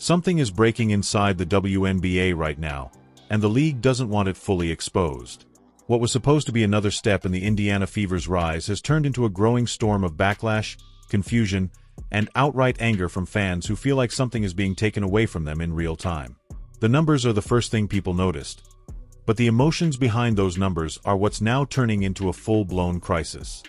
Something is breaking inside the WNBA right now, and the league doesn't want it fully exposed. What was supposed to be another step in the Indiana Fever's rise has turned into a growing storm of backlash, confusion, and outright anger from fans who feel like something is being taken away from them in real time. The numbers are the first thing people noticed, but the emotions behind those numbers are what's now turning into a full-blown crisis.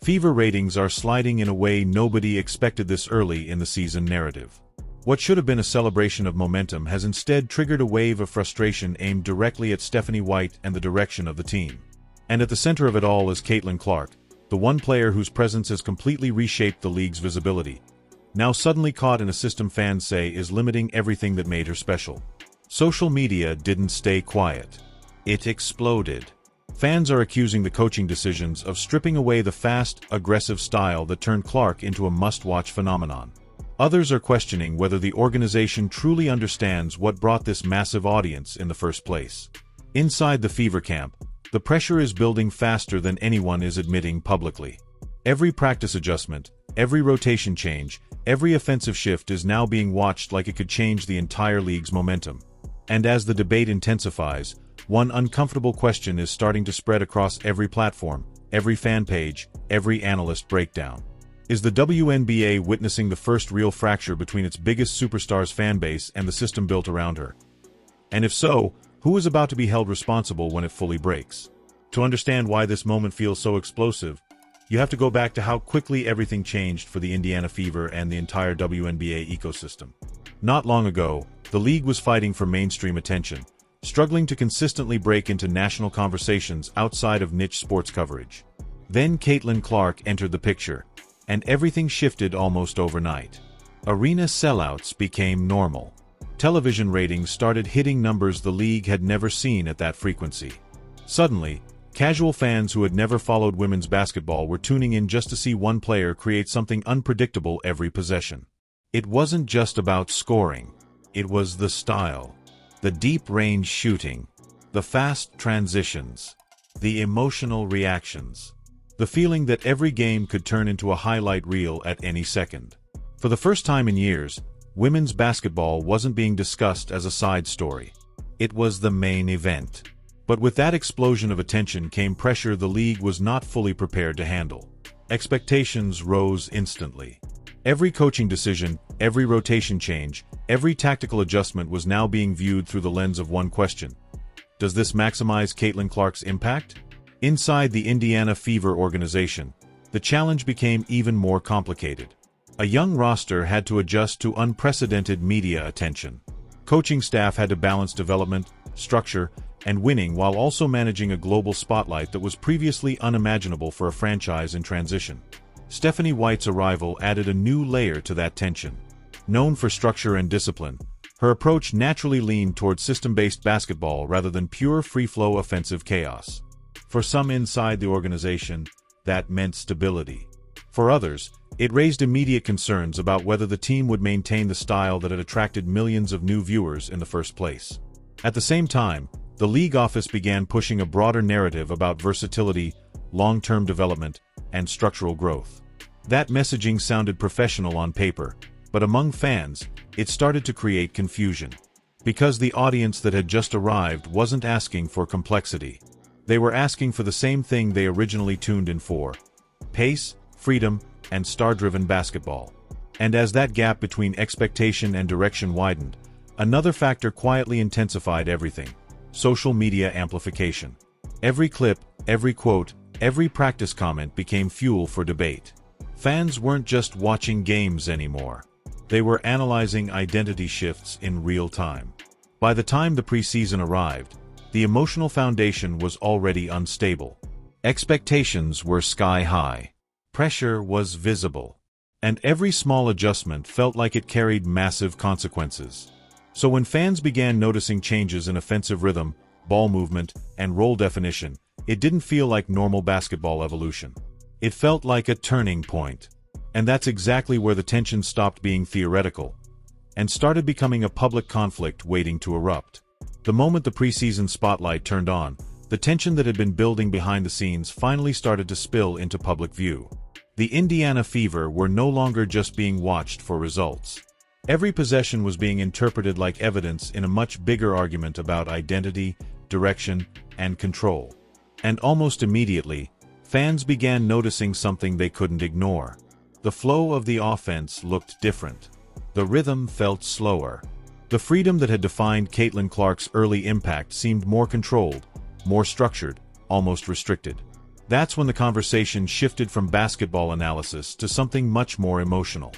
Fever ratings are sliding in a way nobody expected this early in the season narrative. What should have been a celebration of momentum has instead triggered a wave of frustration aimed directly at Stephanie White and the direction of the team. And at the center of it all is Caitlin Clark, the one player whose presence has completely reshaped the league's visibility, now suddenly caught in a system fans say is limiting everything that made her special. Social media didn't stay quiet. It exploded. Fans are accusing the coaching decisions of stripping away the fast, aggressive style that turned Clark into a must-watch phenomenon. Others are questioning whether the organization truly understands what brought this massive audience in the first place. Inside the Fever camp, the pressure is building faster than anyone is admitting publicly. Every practice adjustment, every rotation change, every offensive shift is now being watched like it could change the entire league's momentum. And as the debate intensifies, one uncomfortable question is starting to spread across every platform, every fan page, every analyst breakdown. Is the WNBA witnessing the first real fracture between its biggest superstar's fanbase and the system built around her? And if so, who is about to be held responsible when it fully breaks? To understand why this moment feels so explosive, you have to go back to how quickly everything changed for the Indiana Fever and the entire WNBA ecosystem. Not long ago, the league was fighting for mainstream attention, struggling to consistently break into national conversations outside of niche sports coverage. Then Caitlin Clark entered the picture, and everything shifted almost overnight. Arena sellouts became normal. Television ratings started hitting numbers the league had never seen at that frequency. Suddenly, casual fans who had never followed women's basketball were tuning in just to see one player create something unpredictable every possession. It wasn't just about scoring. It was the style, the deep-range shooting, the fast transitions, the emotional reactions. The feeling that every game could turn into a highlight reel at any second. For the first time in years, women's basketball wasn't being discussed as a side story. It was the main event. But with that explosion of attention came pressure the league was not fully prepared to handle. Expectations rose instantly. Every coaching decision, every rotation change, every tactical adjustment was now being viewed through the lens of one question. Does this maximize Caitlin Clark's impact? Inside the Indiana Fever organization, the challenge became even more complicated. A young roster had to adjust to unprecedented media attention. Coaching staff had to balance development, structure, and winning while also managing a global spotlight that was previously unimaginable for a franchise in transition. Stephanie White's arrival added a new layer to that tension. Known for structure and discipline, her approach naturally leaned toward system-based basketball rather than pure free-flow offensive chaos. For some inside the organization, that meant stability. For others, it raised immediate concerns about whether the team would maintain the style that had attracted millions of new viewers in the first place. At the same time, the league office began pushing a broader narrative about versatility, long-term development, and structural growth. That messaging sounded professional on paper, but among fans, it started to create confusion. Because the audience that had just arrived wasn't asking for complexity. They were asking for the same thing they originally tuned in for: pace, freedom, and star-driven basketball. And as that gap between expectation and direction widened, another factor quietly intensified everything: social media amplification. Every clip, every quote, every practice comment became fuel for debate. Fans weren't just watching games anymore. They were analyzing identity shifts in real time. By the time the preseason arrived, the emotional foundation was already unstable. Expectations were sky-high. Pressure was visible. And every small adjustment felt like it carried massive consequences. So when fans began noticing changes in offensive rhythm, ball movement, and role definition, it didn't feel like normal basketball evolution. It felt like a turning point. And that's exactly where the tension stopped being theoretical and started becoming a public conflict waiting to erupt. The moment the preseason spotlight turned on, the tension that had been building behind the scenes finally started to spill into public view. The Indiana Fever were no longer just being watched for results. Every possession was being interpreted like evidence in a much bigger argument about identity, direction, and control. And almost immediately, fans began noticing something they couldn't ignore. The flow of the offense looked different. The rhythm felt slower. The freedom that had defined Caitlin Clark's early impact seemed more controlled, more structured, almost restricted. That's when the conversation shifted from basketball analysis to something much more emotional.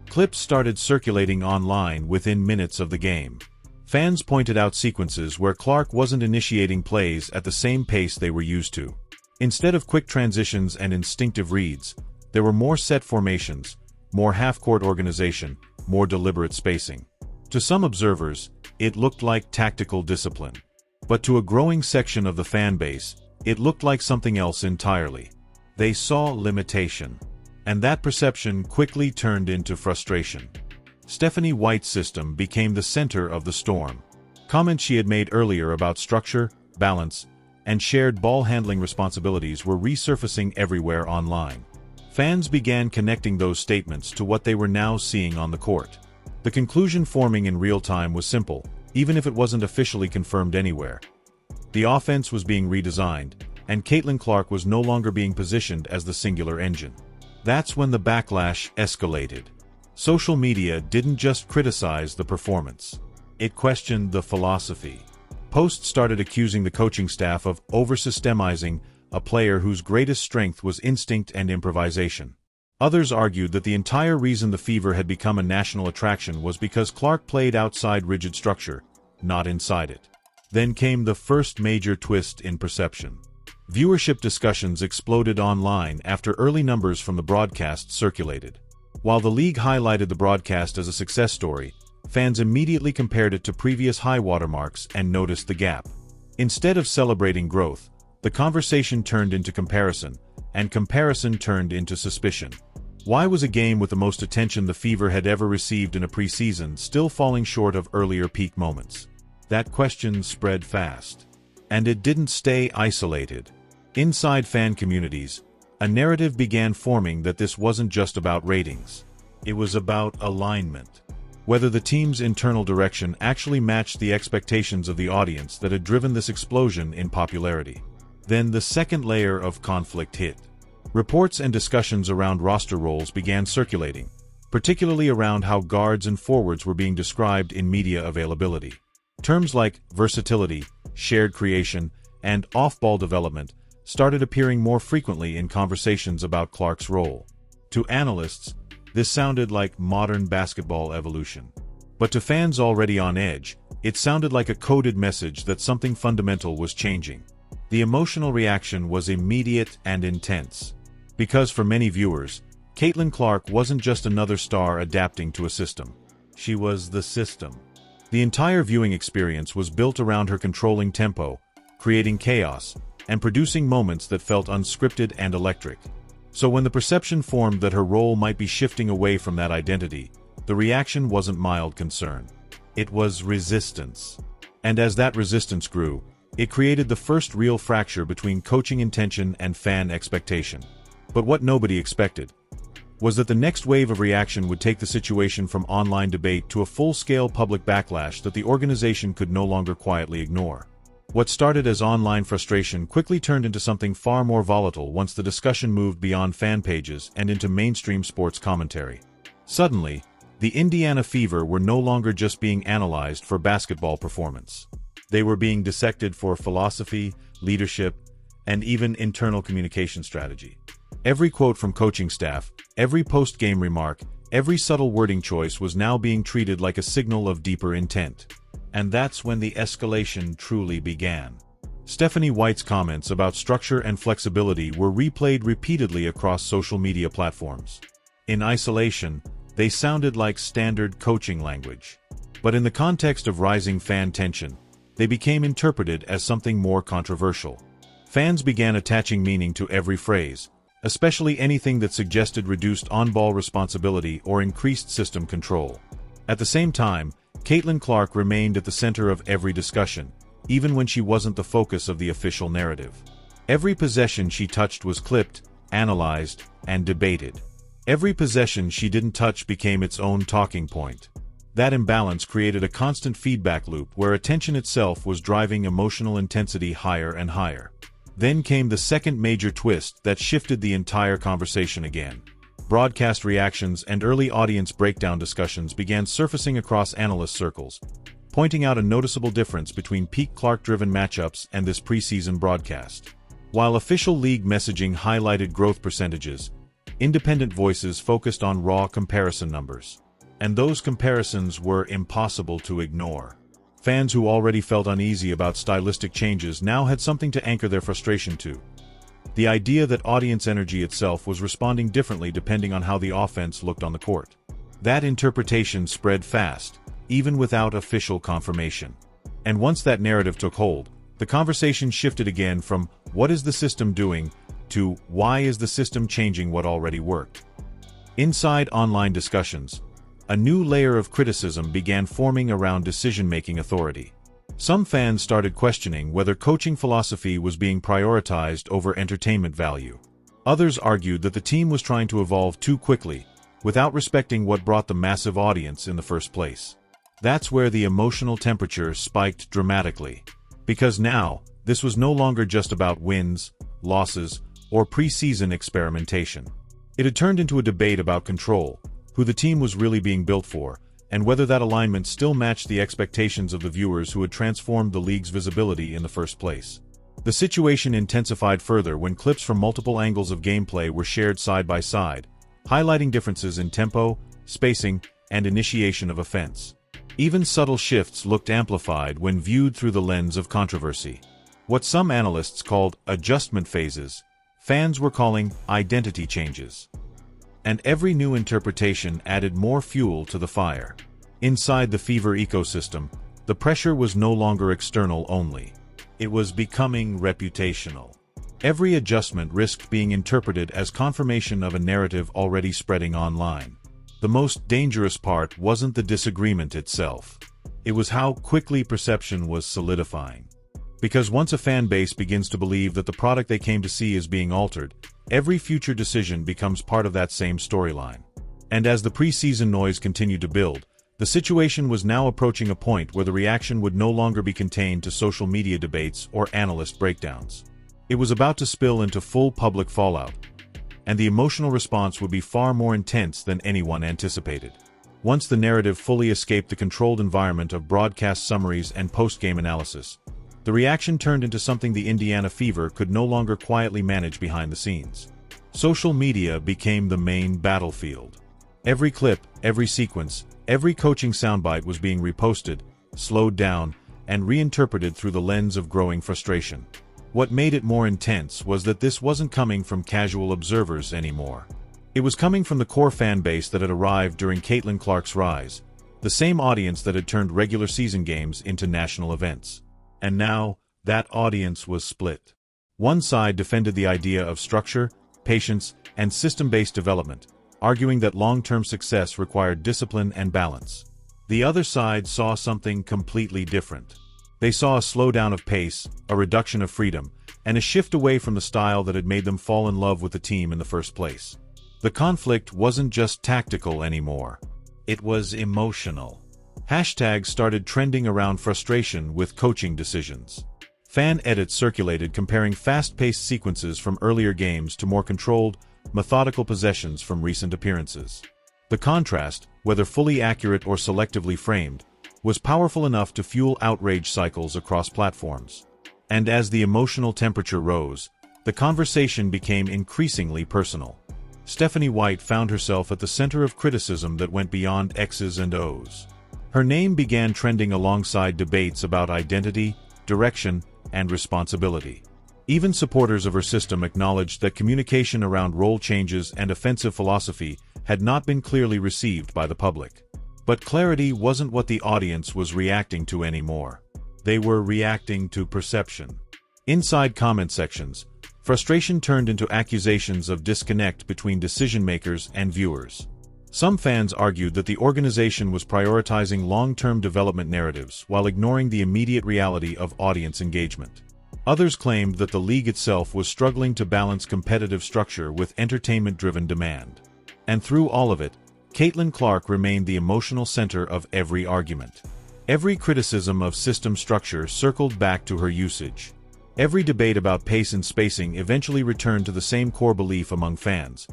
Clips started circulating online within minutes of the game. Fans pointed out sequences where Clark wasn't initiating plays at the same pace they were used to. Instead of quick transitions and instinctive reads, there were more set formations, more half-court organization, more deliberate spacing. To some observers, it looked like tactical discipline. But to a growing section of the fan base, it looked like something else entirely. They saw limitation. And that perception quickly turned into frustration. Stephanie White's system became the center of the storm. Comments she had made earlier about structure, balance, and shared ball handling responsibilities were resurfacing everywhere online. Fans began connecting those statements to what they were now seeing on the court. The conclusion forming in real time was simple, even if it wasn't officially confirmed anywhere. The offense was being redesigned, and Caitlin Clark was no longer being positioned as the singular engine. That's when the backlash escalated. Social media didn't just criticize the performance. It questioned the philosophy. Posts started accusing the coaching staff of over-systemizing a player whose greatest strength was instinct and improvisation. Others argued that the entire reason the Fever had become a national attraction was because Clark played outside rigid structure, not inside it. Then came the first major twist in perception. Viewership discussions exploded online after early numbers from the broadcast circulated. While the league highlighted the broadcast as a success story, fans immediately compared it to previous high watermarks and noticed the gap. Instead of celebrating growth, the conversation turned into comparison, and comparison turned into suspicion. Why was a game with the most attention the Fever had ever received in a preseason still falling short of earlier peak moments? That question spread fast. And it didn't stay isolated. Inside fan communities, a narrative began forming that this wasn't just about ratings. It was about alignment. Whether the team's internal direction actually matched the expectations of the audience that had driven this explosion in popularity. Then the second layer of conflict hit. Reports and discussions around roster roles began circulating, particularly around how guards and forwards were being described in media availability. Terms like versatility, shared creation, and off-ball development started appearing more frequently in conversations about Clark's role. To analysts, this sounded like modern basketball evolution. But to fans already on edge, it sounded like a coded message that something fundamental was changing. The emotional reaction was immediate and intense. Because for many viewers, Caitlin Clark wasn't just another star adapting to a system. She was the system. The entire viewing experience was built around her controlling tempo, creating chaos, and producing moments that felt unscripted and electric. So when the perception formed that her role might be shifting away from that identity, the reaction wasn't mild concern. It was resistance. And as that resistance grew, it created the first real fracture between coaching intention and fan expectation. But what nobody expected was that the next wave of reaction would take the situation from online debate to a full-scale public backlash that the organization could no longer quietly ignore. What started as online frustration quickly turned into something far more volatile once the discussion moved beyond fan pages and into mainstream sports commentary. Suddenly, the Indiana Fever were no longer just being analyzed for basketball performance. They were being dissected for philosophy, leadership, and even internal communication strategy. Every quote from coaching staff, every post-game remark, every subtle wording choice was now being treated like a signal of deeper intent. And that's when the escalation truly began. Stephanie White's comments about structure and flexibility were replayed repeatedly across social media platforms. In isolation, they sounded like standard coaching language. But in the context of rising fan tension, they became interpreted as something more controversial. Fans began attaching meaning to every phrase, especially anything that suggested reduced on-ball responsibility or increased system control. At the same time, Caitlin Clark remained at the center of every discussion, even when she wasn't the focus of the official narrative. Every possession she touched was clipped, analyzed, and debated. Every possession she didn't touch became its own talking point. That imbalance created a constant feedback loop where attention itself was driving emotional intensity higher and higher. Then came the second major twist that shifted the entire conversation again. Broadcast reactions and early audience breakdown discussions began surfacing across analyst circles, pointing out a noticeable difference between peak Clark-driven matchups and this preseason broadcast. While official league messaging highlighted growth percentages, independent voices focused on raw comparison numbers. And those comparisons were impossible to ignore. Fans who already felt uneasy about stylistic changes now had something to anchor their frustration to. The idea that audience energy itself was responding differently depending on how the offense looked on the court. That interpretation spread fast, even without official confirmation. And once that narrative took hold, the conversation shifted again from "what is the system doing?" to "why is the system changing what already worked?" Inside online discussions, a new layer of criticism began forming around decision-making authority. Some fans started questioning whether coaching philosophy was being prioritized over entertainment value. Others argued that the team was trying to evolve too quickly, without respecting what brought the massive audience in the first place. That's where the emotional temperature spiked dramatically. Because now, this was no longer just about wins, losses, or preseason experimentation. It had turned into a debate about control, who the team was really being built for, and whether that alignment still matched the expectations of the viewers who had transformed the league's visibility in the first place. The situation intensified further when clips from multiple angles of gameplay were shared side by side, highlighting differences in tempo, spacing, and initiation of offense. Even subtle shifts looked amplified when viewed through the lens of controversy. What some analysts called adjustment phases, fans were calling identity changes. And every new interpretation added more fuel to the fire. Inside the Fever ecosystem, the pressure was no longer external only. It was becoming reputational. Every adjustment risked being interpreted as confirmation of a narrative already spreading online. The most dangerous part wasn't the disagreement itself. It was how quickly perception was solidifying. Because once a fan base begins to believe that the product they came to see is being altered, every future decision becomes part of that same storyline. And as the preseason noise continued to build, the situation was now approaching a point where the reaction would no longer be contained to social media debates or analyst breakdowns. It was about to spill into full public fallout, and the emotional response would be far more intense than anyone anticipated. Once the narrative fully escaped the controlled environment of broadcast summaries and post-game analysis, the reaction turned into something the Indiana Fever could no longer quietly manage behind the scenes. Social media became the main battlefield. Every clip, every sequence, every coaching soundbite was being reposted, slowed down, and reinterpreted through the lens of growing frustration. What made it more intense was that this wasn't coming from casual observers anymore. It was coming from the core fan base that had arrived during Caitlin Clark's rise, the same audience that had turned regular season games into national events. And now, that audience was split. One side defended the idea of structure, patience, and system-based development, arguing that long-term success required discipline and balance. The other side saw something completely different. They saw a slowdown of pace, a reduction of freedom, and a shift away from the style that had made them fall in love with the team in the first place. The conflict wasn't just tactical anymore. It was emotional. Hashtags started trending around frustration with coaching decisions. Fan edits circulated comparing fast-paced sequences from earlier games to more controlled, methodical possessions from recent appearances. The contrast, whether fully accurate or selectively framed, was powerful enough to fuel outrage cycles across platforms. And as the emotional temperature rose, the conversation became increasingly personal. Stephanie White found herself at the center of criticism that went beyond X's and O's. Her name began trending alongside debates about identity, direction, and responsibility. Even supporters of her system acknowledged that communication around role changes and offensive philosophy had not been clearly received by the public. But clarity wasn't what the audience was reacting to anymore. They were reacting to perception. Inside comment sections, frustration turned into accusations of disconnect between decision-makers and viewers. Some fans argued that the organization was prioritizing long-term development narratives while ignoring the immediate reality of audience engagement. Others claimed that the league itself was struggling to balance competitive structure with entertainment-driven demand. And through all of it, Caitlin Clark remained the emotional center of every argument. Every criticism of system structure circled back to her usage. Every debate about pace and spacing eventually returned to the same core belief among fans,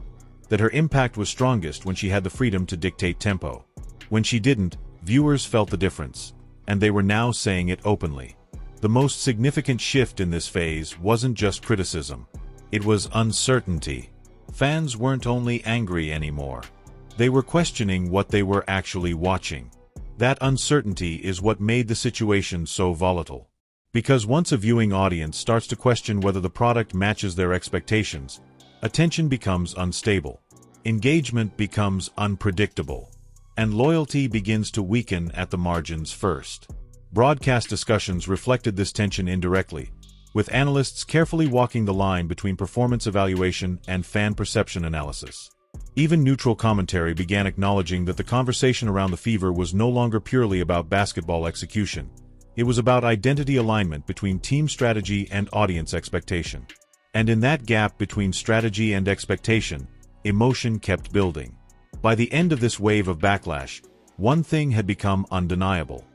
that her impact was strongest when she had the freedom to dictate tempo. When she didn't, viewers felt the difference, and they were now saying it openly. The most significant shift in this phase wasn't just criticism. It was uncertainty. Fans weren't only angry anymore. They were questioning what they were actually watching. That uncertainty is what made the situation so volatile. Because once a viewing audience starts to question whether the product matches their expectations, attention becomes unstable, engagement becomes unpredictable, and loyalty begins to weaken at the margins first. Broadcast discussions reflected this tension indirectly, with analysts carefully walking the line between performance evaluation and fan perception analysis. Even neutral commentary began acknowledging that the conversation around the Fever was no longer purely about basketball execution. It was about identity alignment between team strategy and audience expectation. And in that gap between strategy and expectation, emotion kept building. By the end of this wave of backlash, one thing had become undeniable.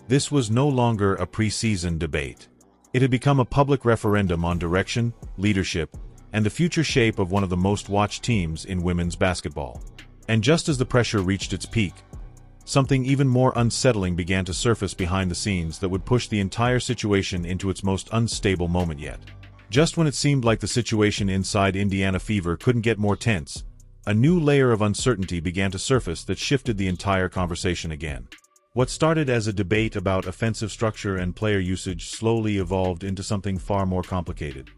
This was no longer a preseason debate. It had become a public referendum on direction, leadership, and the future shape of one of the most watched teams in women's basketball. And just as the pressure reached its peak, something even more unsettling began to surface behind the scenes that would push the entire situation into its most unstable moment yet. Just when it seemed like the situation inside Indiana Fever couldn't get more tense, a new layer of uncertainty began to surface that shifted the entire conversation again. What started as a debate about offensive structure and player usage slowly evolved into something far more complicated.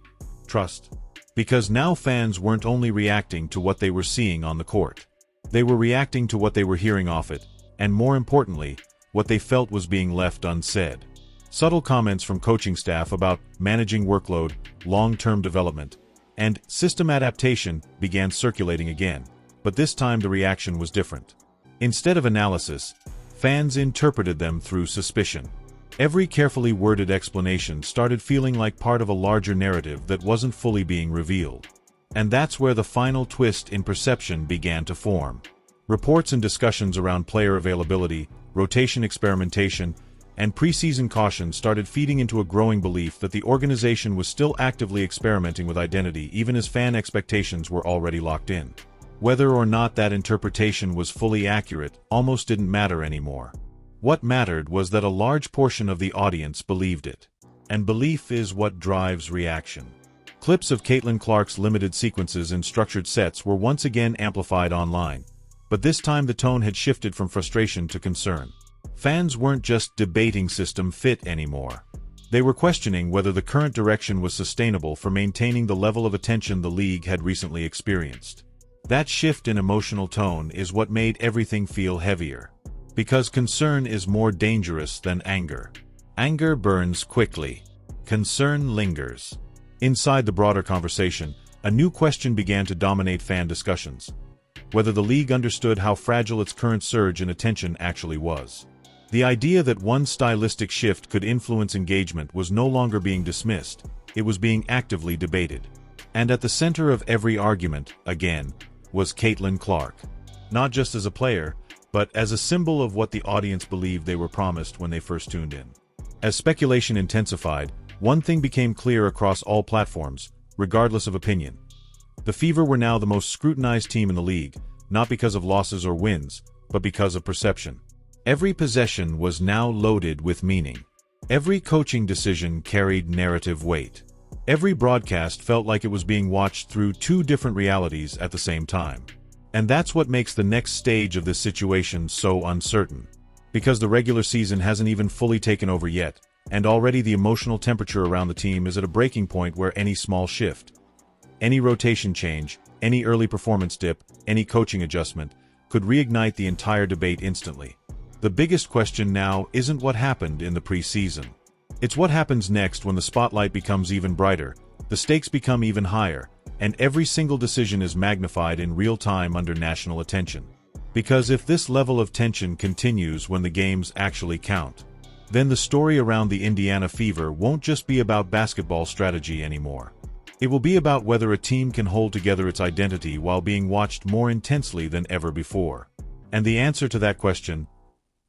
Trust. Because now fans weren't only reacting to what they were seeing on the court. They were reacting to what they were hearing off it, and more importantly, what they felt was being left unsaid. Subtle comments from coaching staff about managing workload, long-term development, and system adaptation began circulating again, but this time the reaction was different. Instead of analysis, fans interpreted them through suspicion. Every carefully worded explanation started feeling like part of a larger narrative that wasn't fully being revealed. And that's where the final twist in perception began to form. Reports and discussions around player availability, rotation experimentation, and preseason caution started feeding into a growing belief that the organization was still actively experimenting with identity even as fan expectations were already locked in. Whether or not that interpretation was fully accurate almost didn't matter anymore. What mattered was that a large portion of the audience believed it. And belief is what drives reaction. Clips of Caitlin Clark's limited sequences in structured sets were once again amplified online, but this time the tone had shifted from frustration to concern. Fans weren't just debating system fit anymore. They were questioning whether the current direction was sustainable for maintaining the level of attention the league had recently experienced. That shift in emotional tone is what made everything feel heavier. Because concern is more dangerous than anger. Anger burns quickly. Concern lingers. Inside the broader conversation, a new question began to dominate fan discussions. Whether the league understood how fragile its current surge in attention actually was. The idea that one stylistic shift could influence engagement was no longer being dismissed, it was being actively debated. And at the center of every argument, again, was Caitlin Clark. Not just as a player, but as a symbol of what the audience believed they were promised when they first tuned in. As speculation intensified, one thing became clear across all platforms, regardless of opinion. The Fever were now the most scrutinized team in the league, not because of losses or wins, but because of perception. Every possession was now loaded with meaning. Every coaching decision carried narrative weight. Every broadcast felt like it was being watched through two different realities at the same time. And that's what makes the next stage of this situation so uncertain. Because the regular season hasn't even fully taken over yet, and already the emotional temperature around the team is at a breaking point where any small shift, any rotation change, any early performance dip, any coaching adjustment, could reignite the entire debate instantly. The biggest question now isn't what happened in the preseason. It's what happens next when the spotlight becomes even brighter, the stakes become even higher, and every single decision is magnified in real time under national attention. Because if this level of tension continues when the games actually count, then the story around the Indiana Fever won't just be about basketball strategy anymore. It will be about whether a team can hold together its identity while being watched more intensely than ever before. And the answer to that question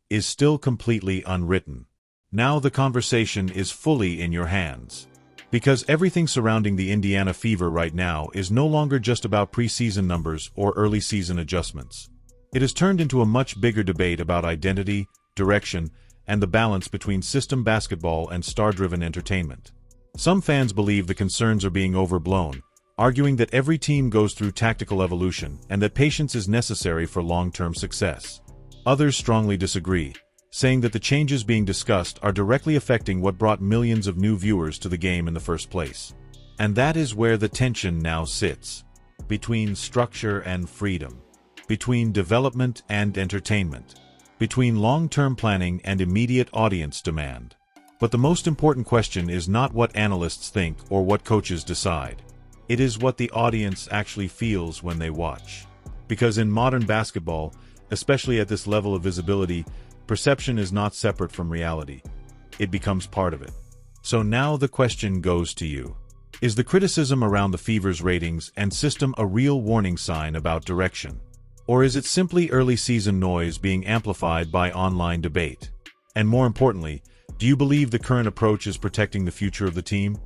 is still completely unwritten. Now the conversation is fully in your hands. Because everything surrounding the Indiana Fever right now is no longer just about preseason numbers or early season adjustments. It has turned into a much bigger debate about identity, direction, and the balance between system basketball and star-driven entertainment. Some fans believe the concerns are being overblown, arguing that every team goes through tactical evolution and that patience is necessary for long-term success. Others strongly disagree, saying that the changes being discussed are directly affecting what brought millions of new viewers to the game in the first place. And that is where the tension now sits. Between structure and freedom. Between development and entertainment. Between long-term planning and immediate audience demand. But the most important question is not what analysts think or what coaches decide. It is what the audience actually feels when they watch. Because in modern basketball, especially at this level of visibility, perception is not separate from reality. It becomes part of it. So now the question goes to you. Is the criticism around the Fever's ratings and system a real warning sign about direction? Or is it simply early season noise being amplified by online debate? And more importantly, do you believe the current approach is protecting the future of the team?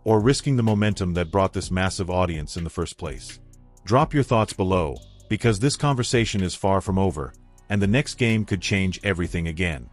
Or risking the momentum that brought this massive audience in the first place? Drop your thoughts below, because this conversation is far from over, and the next game could change everything again.